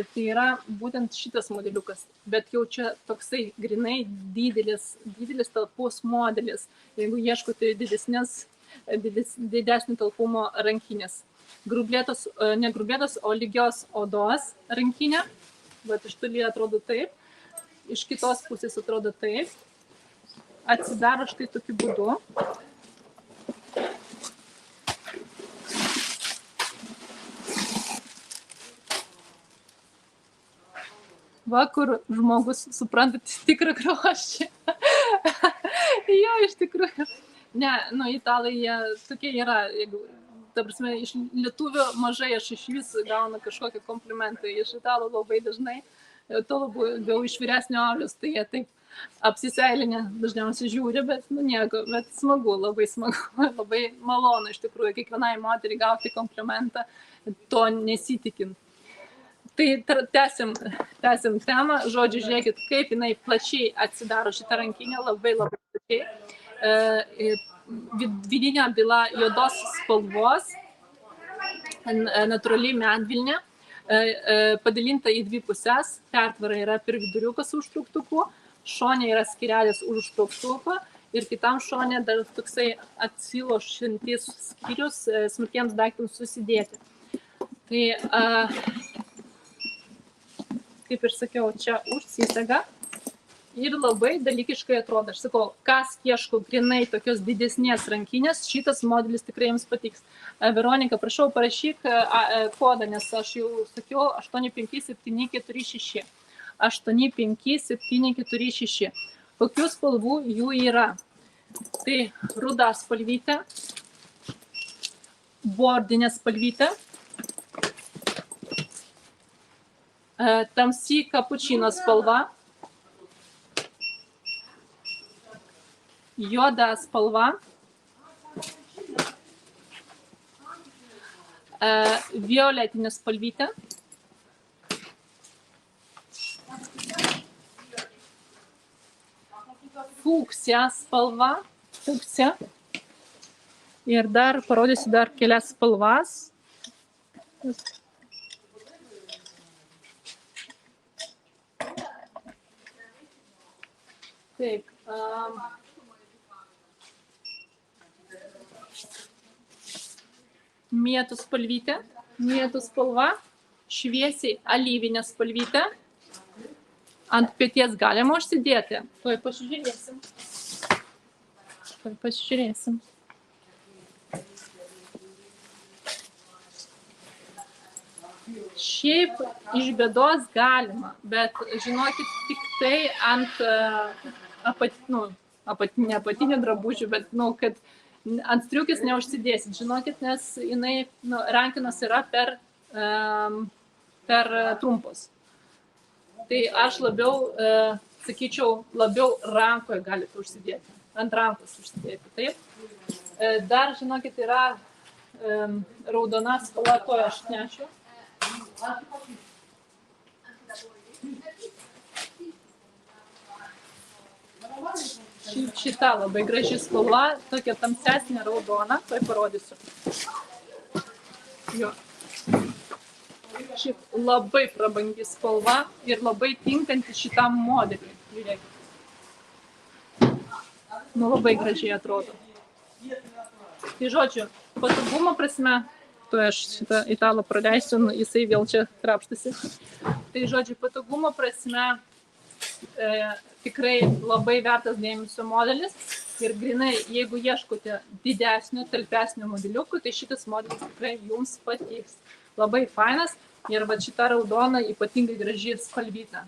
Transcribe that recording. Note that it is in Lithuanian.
Tai yra būtent šitas modeliukas, bet jau čia toksai grinai didelis talpus modelis, jeigu ieškote didesnį talpumo rankinės. Ne grublėtos, o lygios odos rankinė, bet iš toli atrodo taip, iš kitos pusės atrodo taip, atsidaro štai tokiu būdu. Va, kur žmogus suprantat tikrą grožį. Jo, iš tikrųjų. Ne, nu, italai jie tokie yra. Ta prasme, iš lietuvių mažai aš iš vis gaunu kažkokį komplimentą. Iš italų labai dažnai. To labiau iš vyresnio amžiaus, tai jie taip apsiseilinę dažniausiai žiūri, bet nu nieko, bet smagu, labai smagu, labai malonu iš tikrųjų kiekvienai moteriai gauti komplimentą, to nesitikint. Tai tęsim temą. Žodžiu, žiūrėkit, kaip jinai plačiai atsidaro šitą rankinę, labai plačiai. Vidinė byla juodos spalvos, natūrali medvilnė, padalinta į dvi pusės, pertvara yra per viduriuką su užtrauktuku, šone yra skyrelis už užtrauktuką ir kitam šone dar toksai atsilošiantis skyrius smulkiems daiktams susidėti. Tai kaip ir sakiau, čia užsisega ir labai dalykiškai atrodo. Aš sakau, kas ieško grinai tokios didesnės rankinės, šitas modelis tikrai jums patiks. Veronika, prašau, parašyk kodą, nes aš jau sakiau 85746. 85746. Kokių spalvų jų yra? Tai ruda spalvytė, bordinė spalvytė, tamsi kapučino spalva, juoda spalva, violetinė spalvytė, fuksija spalva, fuksija. Ir dar parodysiu dar kelias spalvas. Taip. Mėtų spalvytė, mėtų spalva, šviesiai alyvinė spalvytė. Ant peties galima užsidėti. Tuoj pasižiūrėsim. Šiaip iš bėdos galima, bet žinokit, tik tai ant apatinio drabužių, bet, kad ant striukės neužsidėsit, žinokit, nes jinai, rankinos yra per trumpos. Tai aš labiau, sakyčiau, labiau rankoje galite užsidėti, ant rankos užsidėti, taip. Dar, žinokit, yra raudona spalva, to aš nešiu. Šita labai graži spalva, tokia tamsesnė raudona, tai parodysiu. Jo. Ši labai prabangi spalva ir labai tinkanti šitam modeliui. Žiūrėkit. Labai gražiai atrodo. Tai žodžiu, patogumo prasme, tuoj aš šitą italą praleisiu, jisai vėl čia krapštasi. Tai žodžiu, patogumo prasme tikrai labai vertas dėmesio modelis ir grinai, jeigu ieškote didesnio, talpesnio modeliukų, tai šitas modelis tikrai jums patiks. Labai fainas ir va šita raudona ypatingai graži spalvyta.